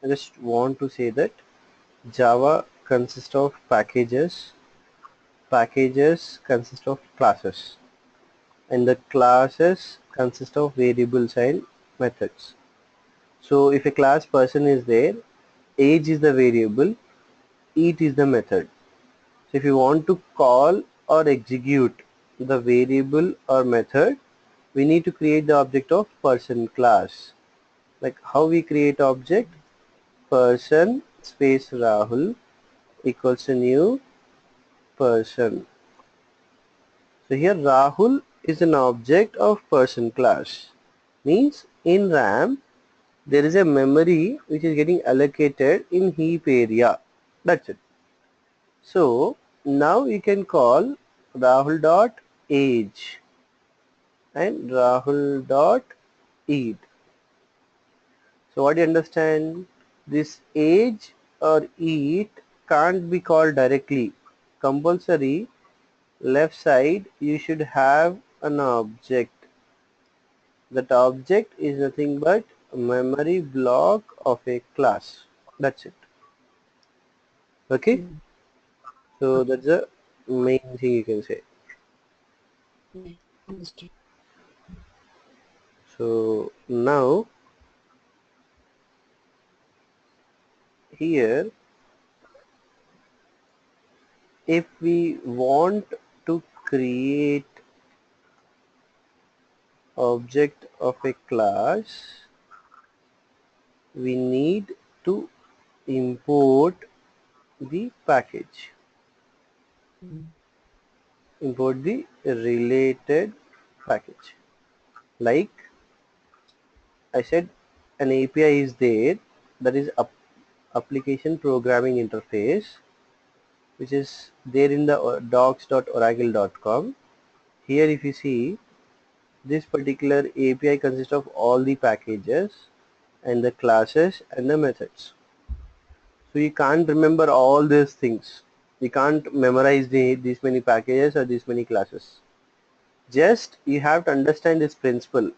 I just want to say that Java consists of packages. Packages consist of classes, and the classes consist of variables and methods. So if a class person is there, age is the variable, eat is the method. So if you want to call or execute the variable or method, we need to create the object of person class. Like how we create object? Person space Rahul equals to new person. So here Rahul is an object of person class. Means in RAM there is a memory which is getting allocated in heap area. That's it. So now you can call Rahul dot age and Rahul dot age. So what do you understand? This age or eat can't be called directly. Compulsory left side you should have an object. That object is nothing but a memory block of a class. That's it. Okay? Mm. So Okay. that's the main thing you can say. Yeah. Understood. So now here if we want to create object of a class, we need to import the package, Mm. import the related package. Like I said, an API is there, that is application programming interface, which is there in the docs.oracle.com. Here if you see, this particular API consists of all the packages and the classes and the methods. So you can't remember all these things. You can't memorize these many packages or these many classes. Just you have to understand this principle.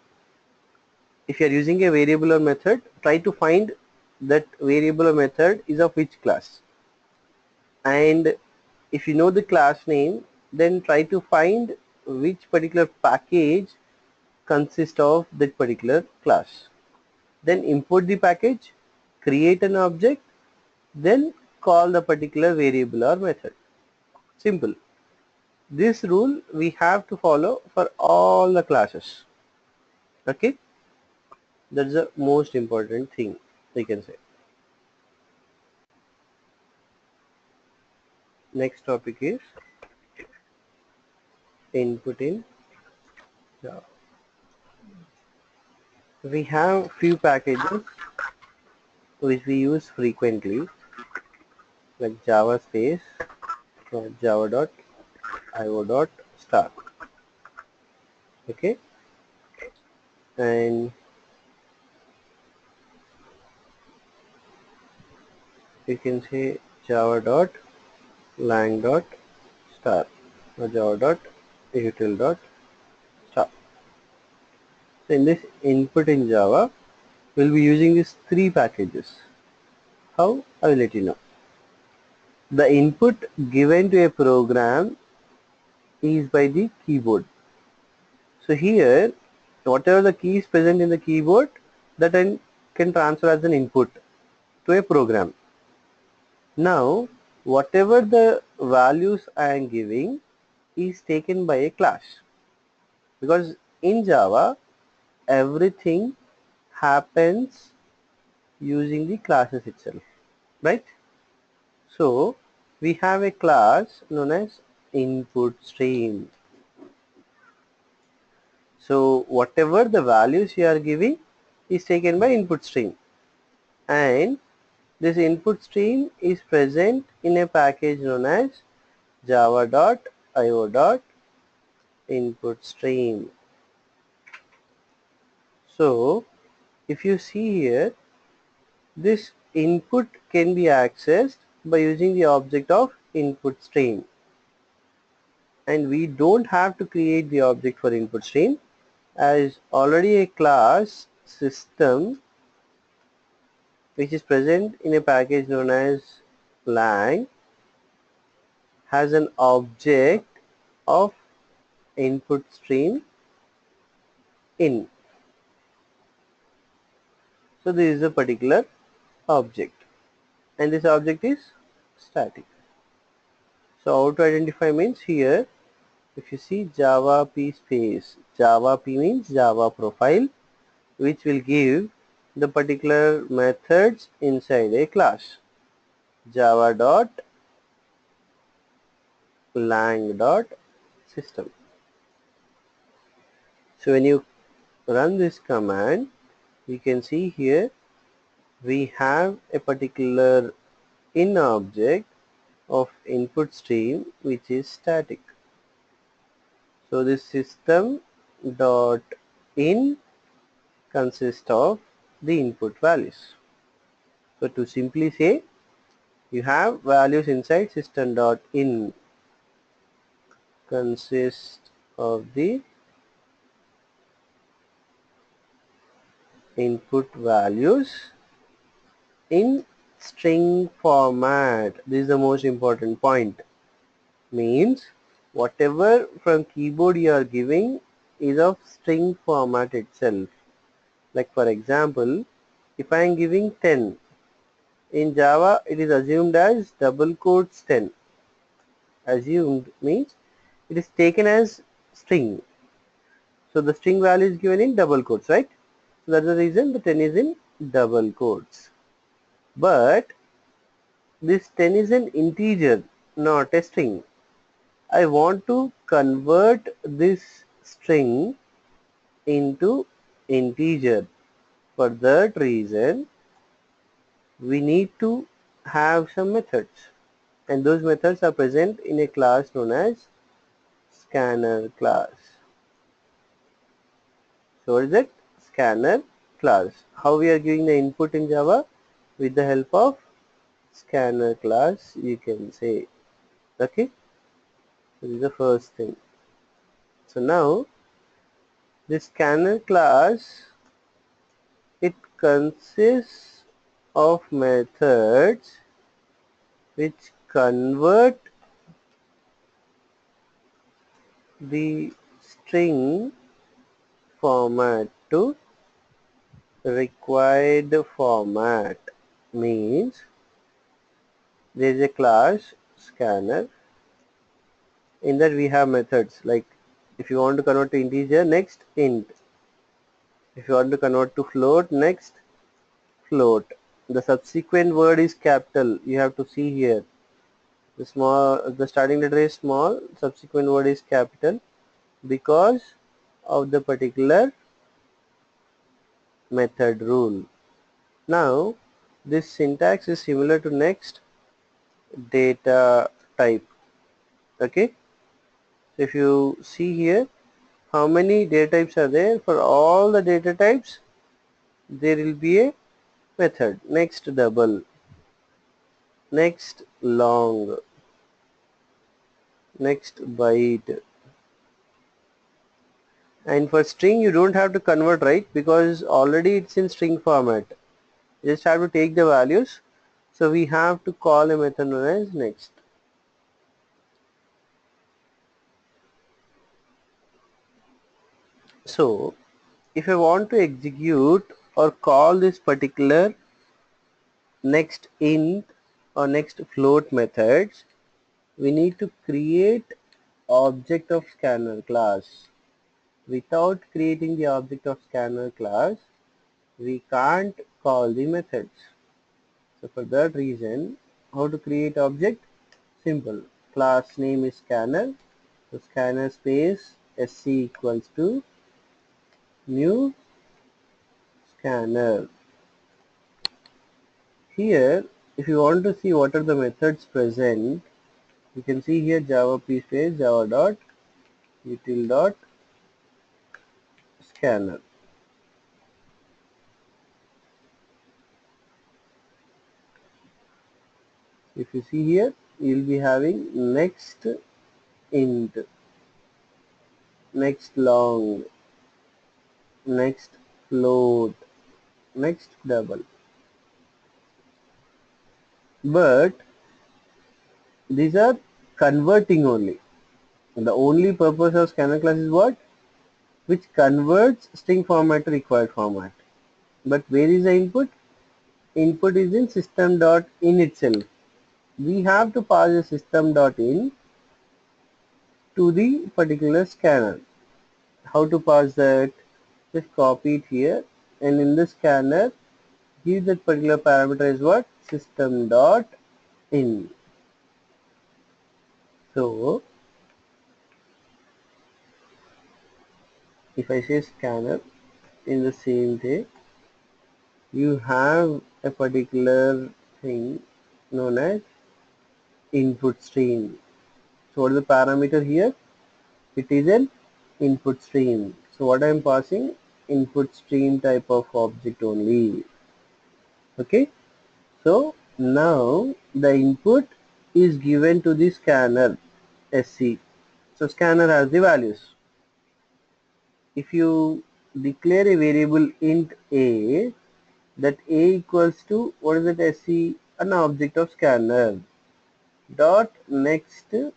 If you are using a variable or method, try to find that variable or method is of which class. And if you know the class name, then try to find which particular package consists of that particular class. Then import the package, create an object, then call the particular variable or method. Simple. This rule we have to follow for all the classes. Okay, that's the most important thing we can say. Next topic is input in Java. We have few packages which we use frequently, like Java space Java dot io dot star. Okay, and you can say Java dot lang dot star or Java dot util dot star. So in this input in Java, we'll be using these three packages. How? I will let you know. The input given to a program is by the keyboard. So here, whatever the key is present in the keyboard, that can transfer as an input to a program. Now, whatever the values I am giving is taken by a class, because in Java, everything happens using the classes itself, right? So we have a class known as input stream. So whatever the values you are giving is taken by input stream, and this input stream is present in a package known as java.io.input stream. So if you see here, this input can be accessed by using the object of input stream, and we don't have to create the object for input stream, as already a class system which is present in a package known as lang, has an object of input stream in. So this is a particular object, and this object is static. So how to identify means here, if you see Java P space, Java P means Java profile, which will give the particular methods inside a class. Java dot lang dot system. So when you run this command, you can see here we have a particular in object of input stream which is static. So this system dot in consists of the input values. So to simply say, you have values inside system dot in consists of the input values in string format. This is the most important point. Means whatever from keyboard you are giving is of string format itself. Like for example, if I am giving 10, in Java it is assumed as double quotes 10. Assumed means it is taken as string. So the string value is given in double quotes, right? So that's the reason the 10 is in double quotes. But this 10 is an integer, not a string. I want to convert this string into integer. For that reason, we need to have some methods, and those methods are present in a class known as scanner class. So what is it? Scanner class. How we are giving the input in Java? With the help of scanner class, you can say. Okay, this is the first thing. So now this scanner class, it consists of methods which convert the string format to required format. Means there is a class scanner, in that we have methods like if you want to convert to integer, next int. If you want to convert to float, next float. The subsequent word is capital. You have to see here. The starting letter is small, subsequent word is capital because of the particular method rule. Now this syntax is similar to next data type. Okay, so if you see here, how many data types are there? For all the data types there will be a method. Next double, next long, next byte. And for string you don't have to convert, right? Because already it's in string format. You just have to take the values. So we have to call a method known as next. So if I want to execute or call this particular next int or next float methods, we need to create object of scanner class. Without creating the object of scanner class, we can't call the methods. So for that reason, how to create object? Simple. Class name is scanner. So scanner space sc equals to new scanner. Here, if you want to see what are the methods present, you can see here Java p space java dot util dot scanner. If you see here, you will be having next int, next long, next float, next double. but these are converting only. The only purpose of scanner class is what? Which converts string format to required format. But where is the input? Input is in system.in itself. We have to pass the system.in to the particular scanner. How to pass that? Just copy it here, and in the scanner give that particular parameter is what? System.in. So if I say scanner, in the same way you have a particular thing known as input stream. So what is the parameter here? It is an input stream. So what I am passing? Input stream type of object only. Okay. So now the input is given to the scanner SC. So scanner has the values. If you declare a variable int a, that a equals to what is that SC? An object of scanner. Dot next you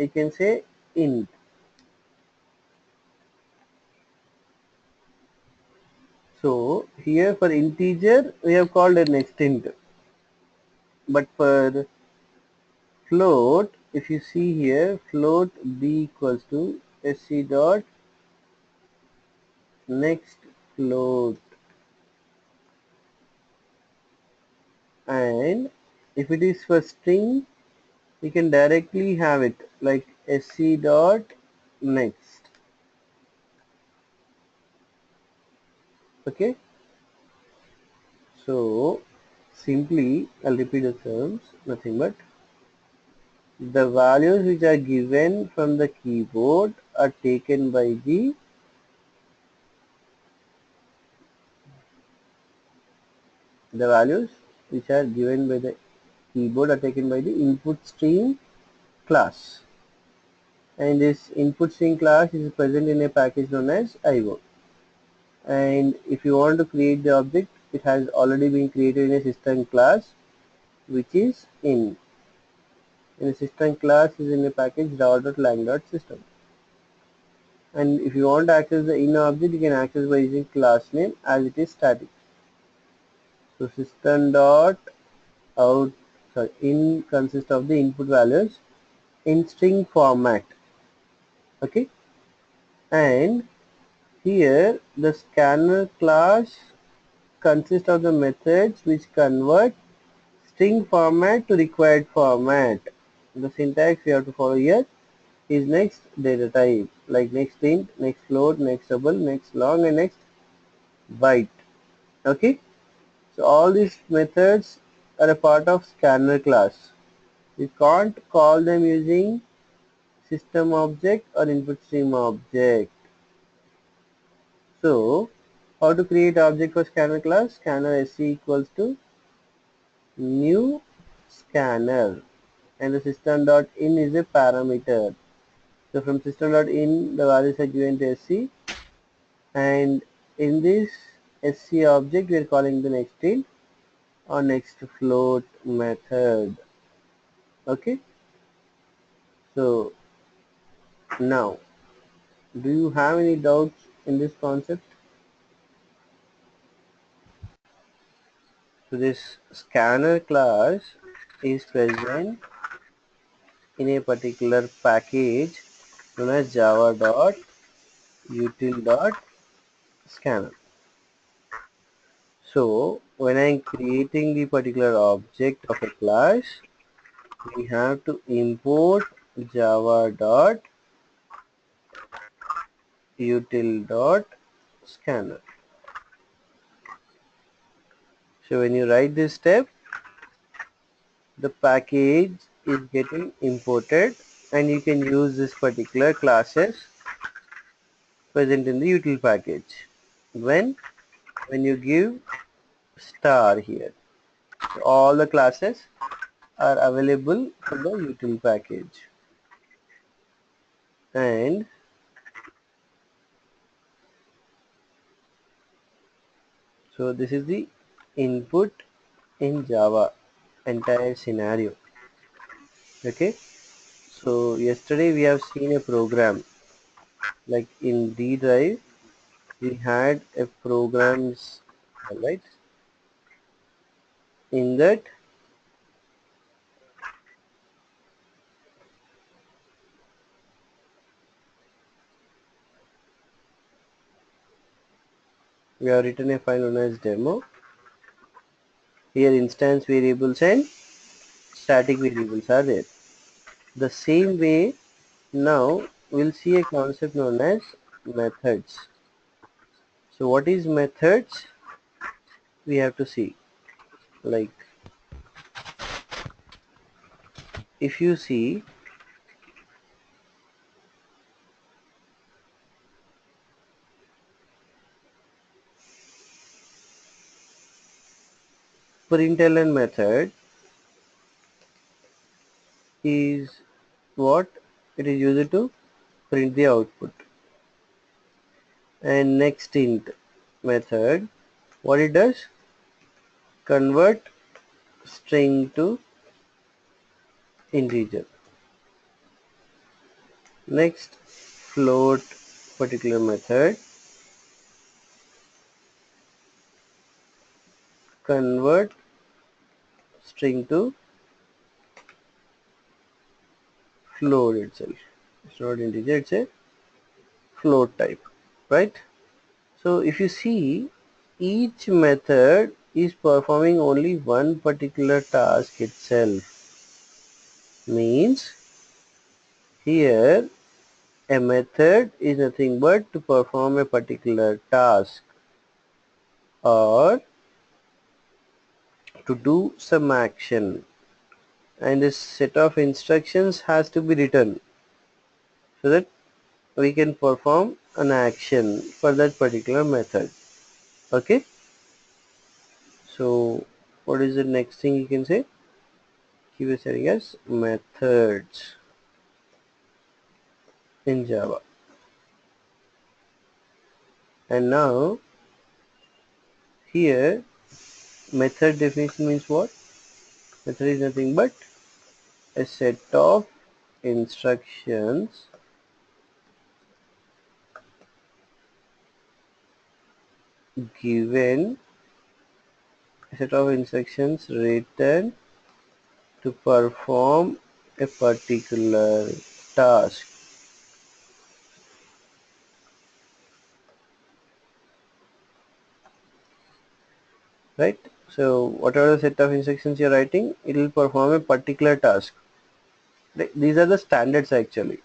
can say int. So here for integer we have called a next int, but for float, if you see here, float b equals to sc dot next float, and if it is for string you can directly have it like sc dot next. Okay, so simply I'll repeat the terms, nothing but the values which are given from the keyboard are taken by the values which are given by the keyboard are taken by the input stream class, and this input string class is present in a package known as IO. And if you want to create the object, it has already been created in a system class which is in a system class is in a package java.lang.system. And if you want to access the in object, you can access by using class name as it is static. So system dot out in consists of the input values in string format. Okay, and here the scanner class consists of the methods which convert string format to required format. The syntax we have to follow here is next data type, like next int, next float, next double, next long, and next byte. Okay, so all these methods are a part of scanner class. You can't call them using system object or input stream object. So how to create object for scanner class? Scanner sc equals to new scanner, and the system.in is a parameter. So from system.in the values are given to sc, and in this sc object we are calling the next int or next float method. Okay, so now do you have any doubts in this concept? So this scanner class is present in a particular package known as java.util.scanner. So when I'm creating the particular object of a class, we have to import java.util.scanner. So when you write this step, the package is getting imported, and you can use this particular classes present in the util package when you give star here. So all the classes are available from the util package, and so this is the input in Java. entire scenario. Okay, so yesterday we have seen a program like in D drive we had a programs, right? In that we have written a file known as demo. Here instance variables and static variables are there. The same way now we'll see a concept known as methods. So what is methods? We have to see, like if you see println method is what it is used to print the output, and next int method what it does, convert string to integer. Next float particular method convert string to float itself. It's not integer, it's a float type, right? So if you see, each method is performing only one particular task itself. Means here a method is nothing but to perform a particular task or to do some action, and a set of instructions has to be written so that we can perform an action for that particular method. Okay, so what is the next thing you can say? He was telling us methods in Java. And now here method definition means what? Method is nothing but a set of instructions given, a set of instructions written to perform a particular task, right? So whatever the set of instructions you're writing, it will perform a particular task. These are the standards actually.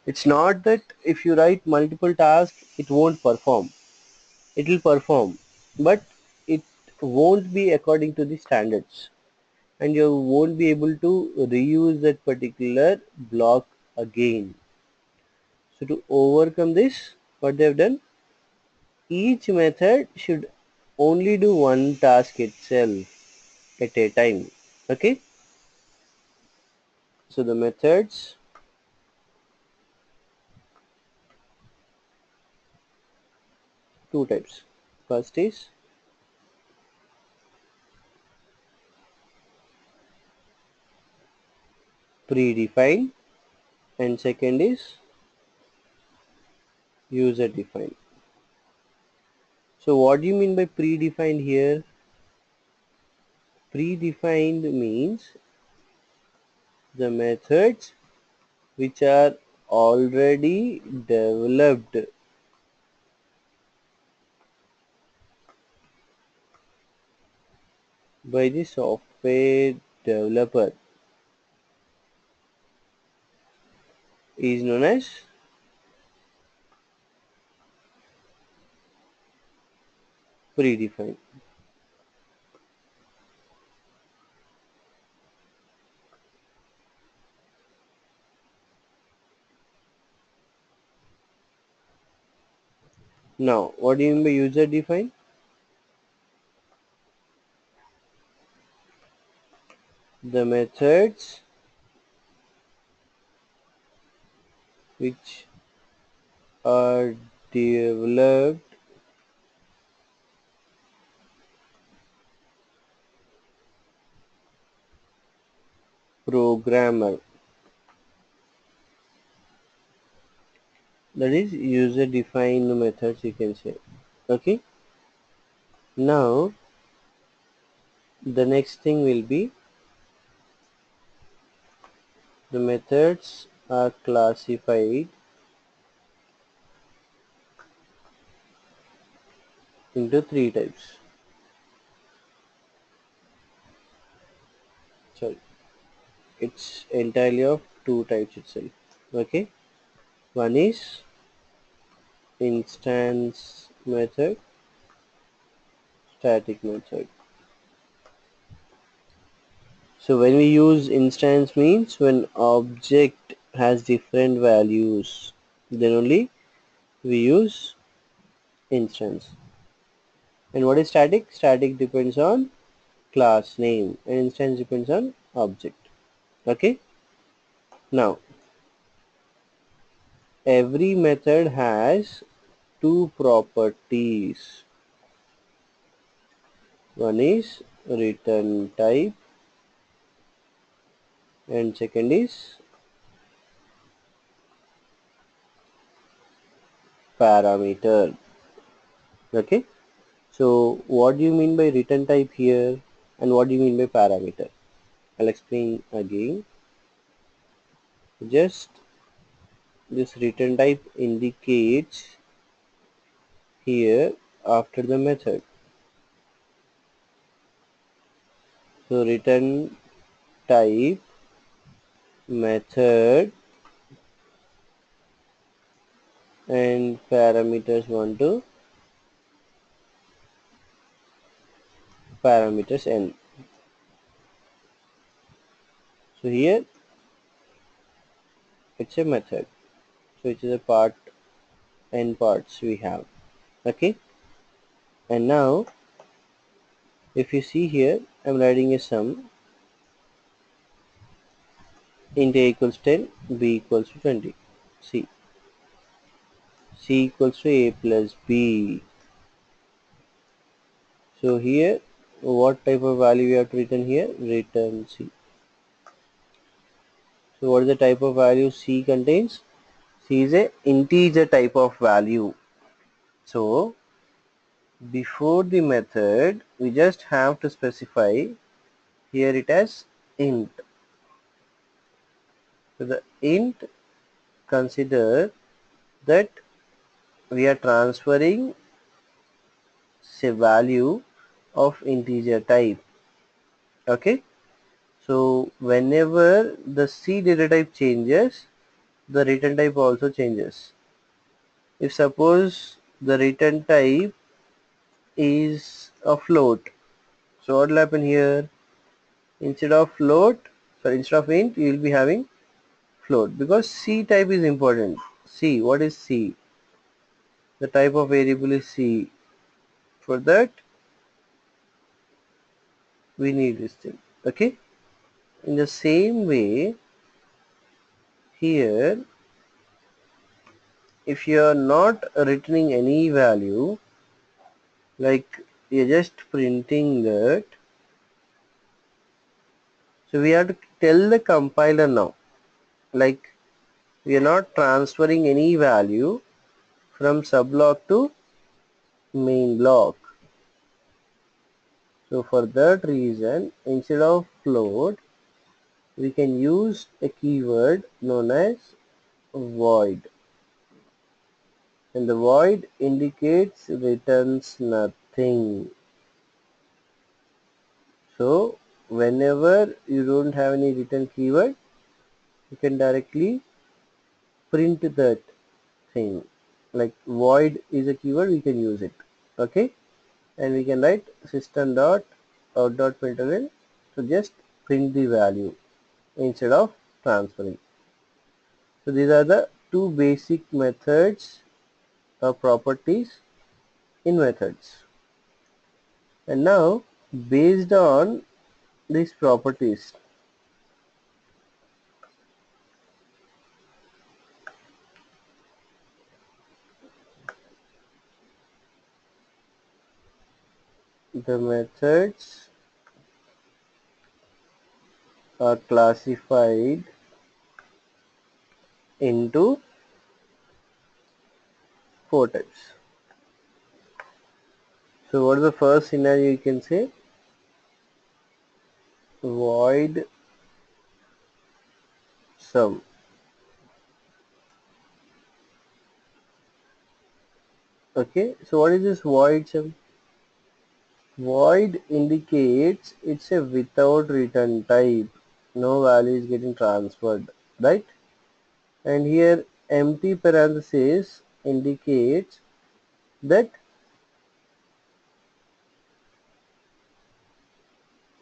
It's not that if you write multiple tasks, it won't perform. It will perform, but it won't be according to the standards, and you won't be able to reuse that particular block again. So to overcome this, what they have done, each method should only do one task itself at a time. Okay, so the methods, two types. First is predefined and second is user defined. So what do you mean by predefined here? Predefined means the methods which are already developed by the software developer is known as predefined. Now what do you mean by user defined? The methods which are developed programmer, that is user defined methods, you can say. Okay, now the next thing will be the methods are classified into three types. Sorry, it's entirely of two types itself. Okay, one is instance method, static method. So when we use instance means when object has different values, then only we use instance. And what is static? Static depends on class name and instance depends on object. Okay, now every method has two properties. One is return type and second is parameter. Okay, so what do you mean by return type here and what do you mean by parameter? I'll explain again. Just this return type indicates here after the method. So return type method and parameters 1 to parameters n. So here it's a method. So it is a part n parts we have. Okay, and now if you see here I'm writing a sum int a equals 10, b equals to 20. C equals to a plus b. So here what type of value we have to return here? Return C. So what is the type of value C contains? C is a integer type of value. So before the method we just have to specify here it as int. So the int, consider that we are transferring say value of integer type. Okay, so whenever the C data type changes, the return type also changes. If suppose the return type is a float, so what will happen here? Instead of float, sorry, instead of int, you will be having float because C type is important. C, what is C? The type of variable is C. For that, we need this thing. Okay. In the same way, here, if you are not returning any value, like you're just printing that, so we have to tell the compiler now, like we are not transferring any value from subblock to main block. So for that reason, instead of float, we can use a keyword known as void, and the void indicates returns nothing. So whenever you don't have any return keyword, you can directly print that thing. Like void is a keyword, we can use it. Okay, and we can write system dot out dot println to just print the value instead of transferring. So these are the two basic methods or properties in methods. And now based on these properties, the methods are classified into four types. So what is the first scenario you can say? Void sum. Okay, so what is this void sum? Void indicates it's a without return type. No value is getting transferred, right? And here empty parenthesis indicates that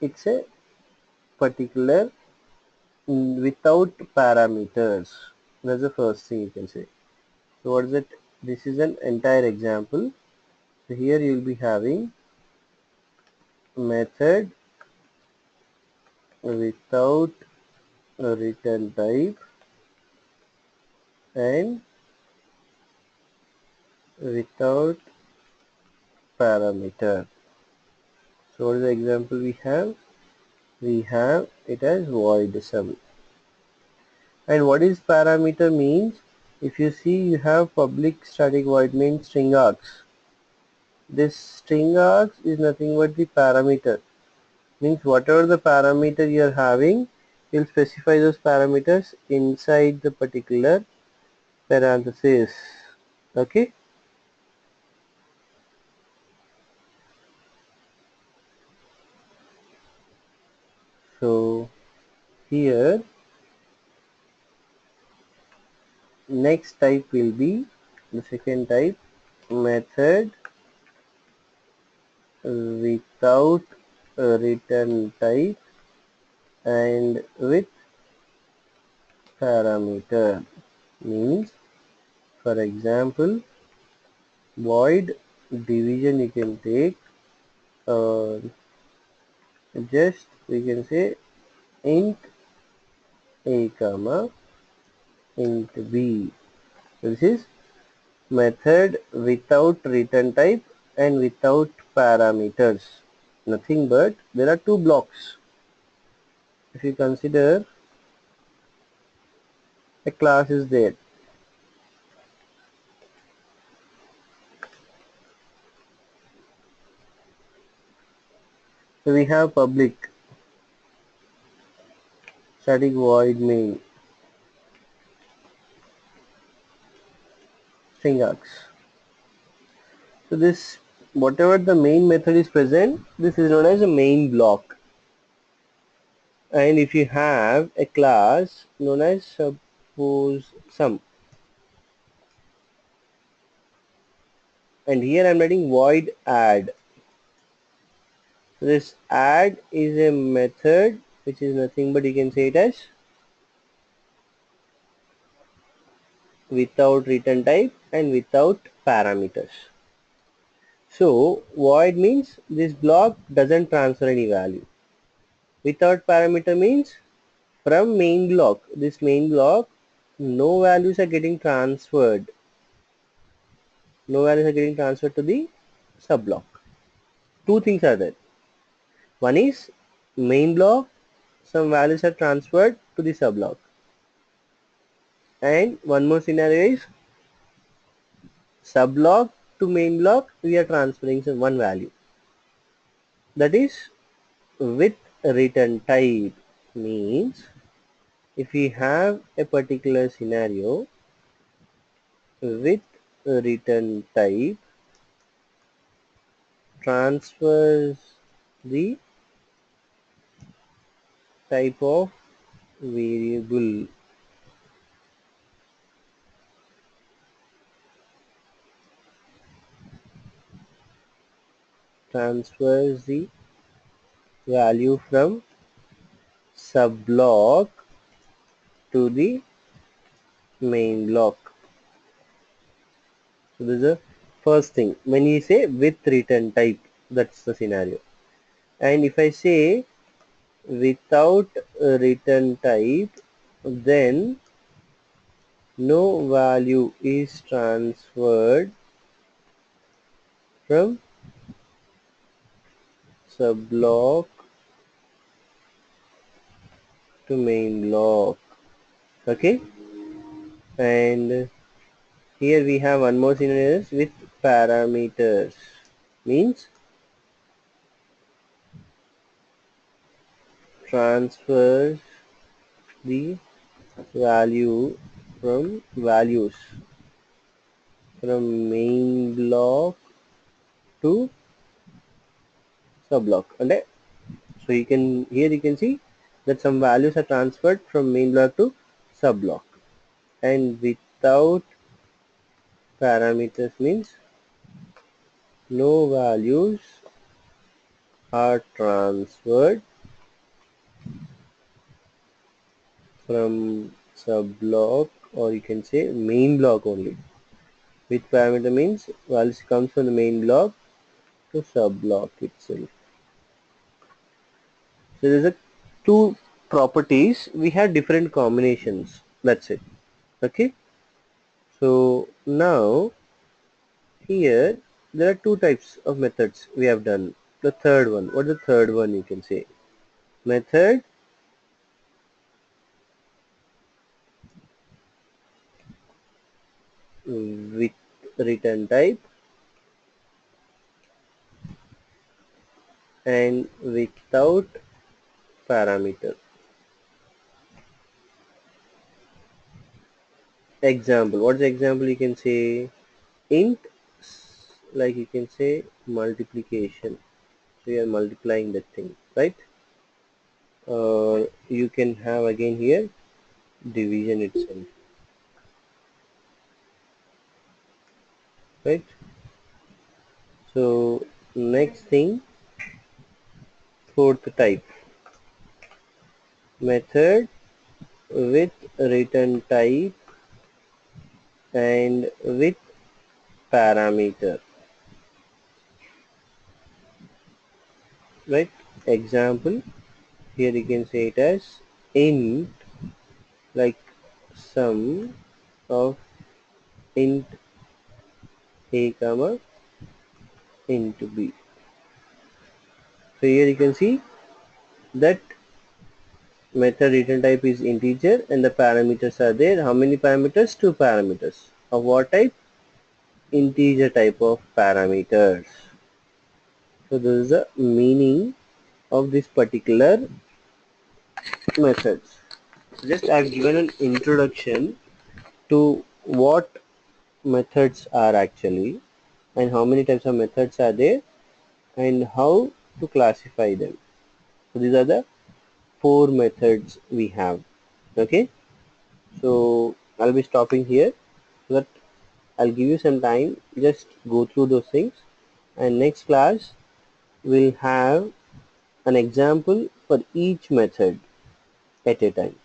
it's a particular without parameters. That's the first thing you can say. So what is it? This is an entire example. So here you will be having method without a return type and without parameter. So what is the example we have? We have it as void sum. And what is parameter means? If you see, you have public static void main string args. This string args is nothing but the parameter. Means whatever the parameter you are having, you'll specify those parameters inside the particular parenthesis. Okay. So here next type will be the second type, method without a return type and with parameter. Means for example void division you can take, uh, just we can say int a comma int b. This is method without return type and without parameters. Nothing but there are two blocks. If you consider a class is there, so we have public static void main string args. So this whatever the main method is present, this is known as a main block. And if you have a class known as suppose sum, and here I'm writing void add. So this add is a method which is nothing but you can say it as without return type and without parameters. So void means this block doesn't transfer any value. Without parameter means from main block, this main block, no values are getting transferred. No values are getting transferred to the subblock. Two things are there. One is main block, some values are transferred to the subblock. And one more scenario is subblock to main block, we are transferring some one value. That is with return type. Means if we have a particular scenario with return type transfers the type of variable, transfers the value from subblock to the main block. So this is the first thing. When you say with return type, that's the scenario. And if I say without a return type, then no value is transferred from subblock to main block. Okay, and here we have one more scenario with parameters. Means transfers the value from values from main block to subblock. And so you can here you can see that some values are transferred from main block to subblock, and without parameters means no values are transferred from subblock, or you can say main block only. With parameter means values comes from the main block to subblock itself. So there's a two properties. We have different combinations. That's it. Okay. So now here there are two types of methods we have done. The third one. What is the third one you can say? Method with return type and without parameter. Example. What's the example you can say? Int, like you can say multiplication. So you are multiplying that thing, right? Or you can have again here division itself, right? So next thing, fourth type, method with return type and with parameter, right? Example, here you can say it as int, like sum of int a comma int b. So here you can see that method return type is integer and the parameters are there. How many parameters? Two parameters. Of what type? Integer type of parameters. So this is the meaning of this particular methods. Just I have given an introduction to what methods are actually and how many types of methods are there and how to classify them. So these are the four methods we have. Okay, so I'll be stopping here so that I'll give you some time, just go through those things, and next class we'll have an example for each method at a time.